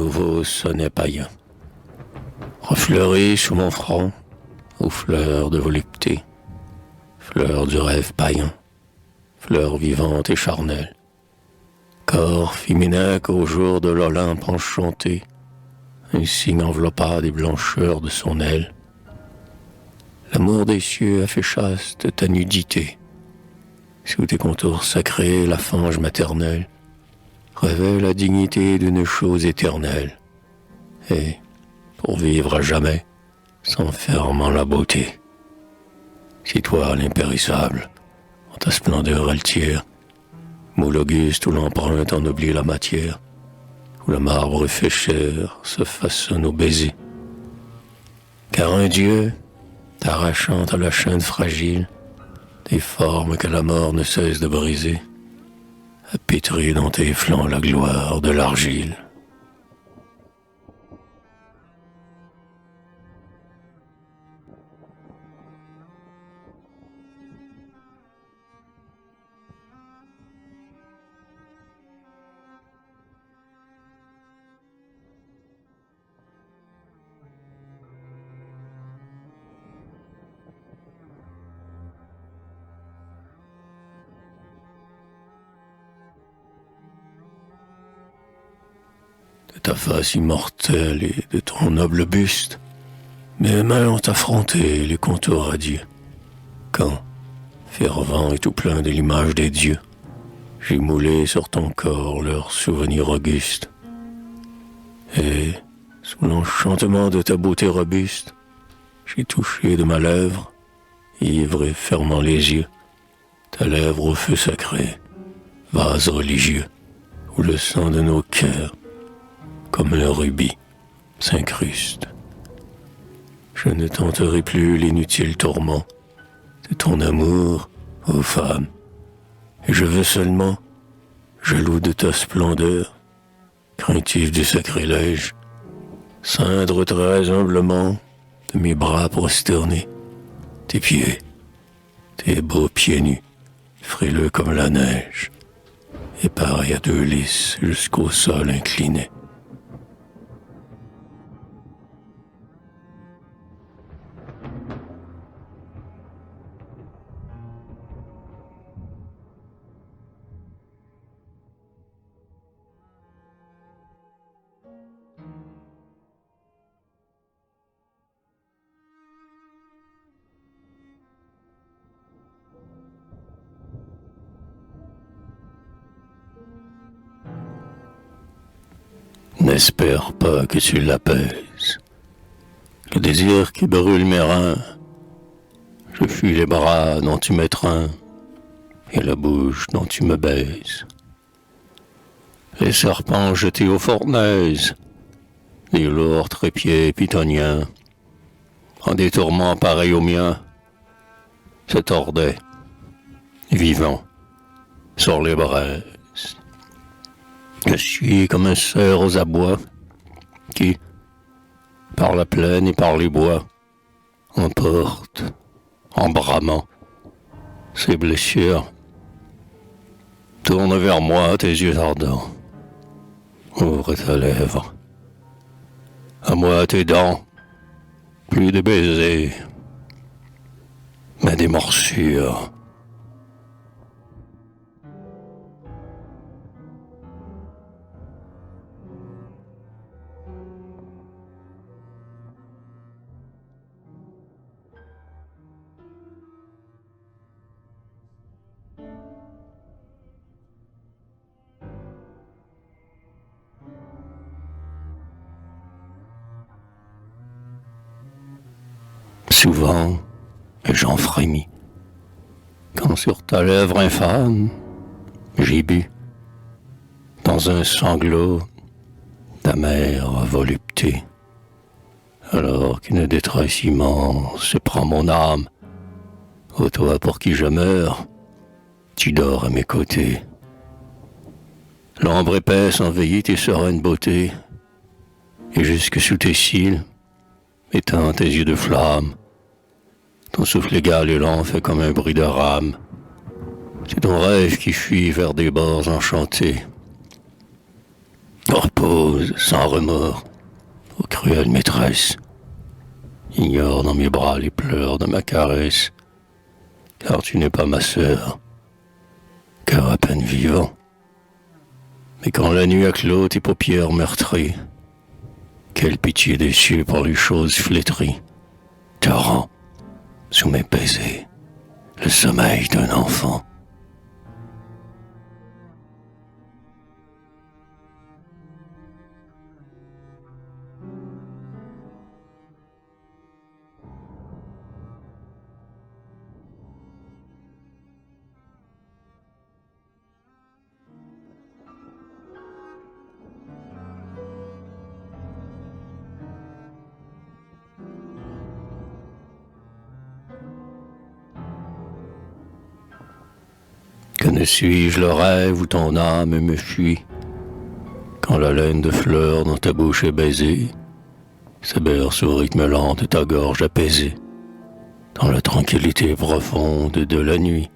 nouveau sonnet païen. Refleuri sous mon front, aux fleurs de volupté, fleurs du rêve païen, fleurs vivantes et charnelles, corps féminin qu'au jour de l'Olympe enchanté, un signe enveloppa des blancheurs de son aile. L'amour des cieux a fait chaste ta nudité. Sous tes contours sacrés, la fange maternelle révèle la dignité d'une chose éternelle. Et, pour vivre à jamais, s'enferme en la beauté. Si toi, l'impérissable, en ta splendeur altière, moule auguste où l'empreinte en oublie la matière, où le marbre fait chair se façonne au baiser. Car un Dieu, t'arrachant à la chaîne fragile, des formes que la mort ne cesse de briser, a pétri dans tes flancs la gloire de l'argile. De ta face immortelle et de ton noble buste, mes mains ont affronté les contours radieux. Quand, fervent et tout plein de l'image des dieux, j'ai moulé sur ton corps leurs souvenirs augustes. Et, sous l'enchantement de ta beauté robuste, j'ai touché de ma lèvre, ivre et fermant les yeux, ta lèvre au feu sacré, vase religieux, où le sang de nos cœurs, comme un rubis, s'incruste. Je ne tenterai plus l'inutile tourment de ton amour, ô femme, et je veux seulement, jaloux de ta splendeur, craintif du sacrilège, ceindre très humblement de mes bras prosternés, tes pieds, tes beaux pieds nus, frileux comme la neige, et pareils à deux lys jusqu'au sol incliné. N'espère pas que tu l'apaises. Le désir qui brûle mes reins, je fuis les bras dont tu m'étreins et la bouche dont tu me baises. Les serpents jetés aux fournaises, les lourds trépieds pythoniens, en des tourments pareils aux miens, se tordaient, vivants, sur les braises. Je suis comme un cerf aux abois qui, par la plaine et par les bois, emporte, en bramant, ses blessures. Tourne vers moi tes yeux ardents, ouvre ta lèvre, à moi tes dents, plus de baisers, mais des morsures. Souvent, j'en frémis, quand sur ta lèvre infâme, j'ai bu, dans un sanglot, d'amère volupté, alors qu'une détresse immense prend mon âme. Ô toi pour qui je meurs, tu dors à mes côtés. L'ombre épaisse envahit tes sereines beautés, et jusque sous tes cils, éteins tes yeux de flamme. Ton souffle égal et lent fait comme un bruit de rame. C'est ton rêve qui fuit vers des bords enchantés. Repose sans remords aux cruelles maîtresses. Ignore dans mes bras les pleurs de ma caresse, car tu n'es pas ma sœur, cœur à peine vivant. Mais quand la nuit a clos tes paupières meurtries, quelle pitié déçue pour les choses flétries, te rend, sous mes baisers, le sommeil d'un enfant. Que ne suis-je le rêve où ton âme me fuit, quand la laine de fleurs dans ta bouche est baisée, se berce au rythme lent de ta gorge apaisée, dans la tranquillité profonde de la nuit.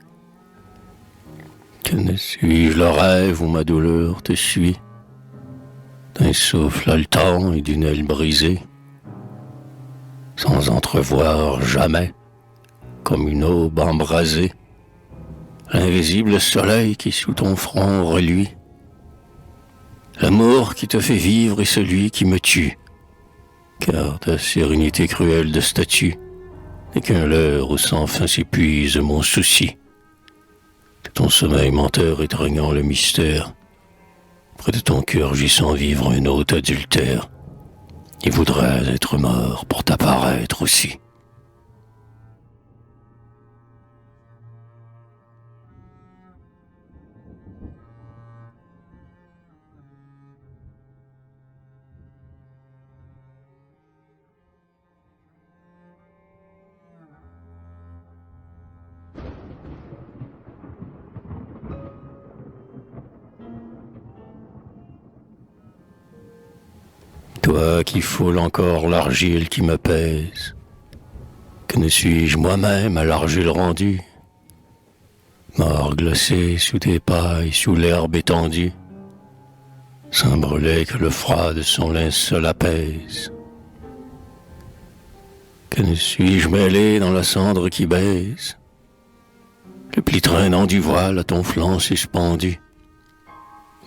Que ne suis-je le rêve où ma douleur te suit, d'un souffle haletant et d'une aile brisée, sans entrevoir jamais, comme une aube embrasée, l'invisible soleil qui sous ton front reluit. L'amour qui te fait vivre est celui qui me tue, car ta sérénité cruelle de statue n'est qu'un leurre où sans fin s'épuise mon souci. Que ton sommeil menteur étreignant le mystère, près de ton cœur j'y sens vivre un autre adultère, et voudrais être mort pour t'apparaître aussi. Toi qui foules encore l'argile qui me pèse, que ne suis-je moi-même à l'argile rendue, mort glacé sous tes pailles, sous l'herbe étendue, sans brûler que le froid de son linceul apaise. Que ne suis-je mêlé dans la cendre qui baise, le pli traînant du voile à ton flanc suspendu,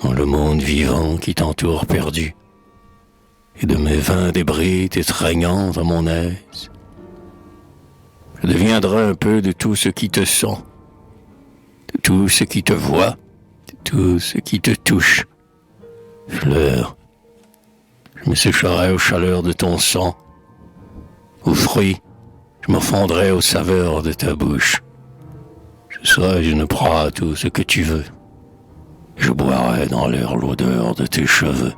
dans le monde vivant qui t'entoure perdu, et de mes vains débris t'étreignant à mon aise. Je deviendrai un peu de tout ce qui te sent, de tout ce qui te voit, de tout ce qui te touche. Fleur, je me sécherai aux chaleurs de ton sang, aux fruits, je me fondrai aux saveurs de ta bouche. Je serai une proie à tout ce que tu veux, je boirai dans l'air l'odeur de tes cheveux.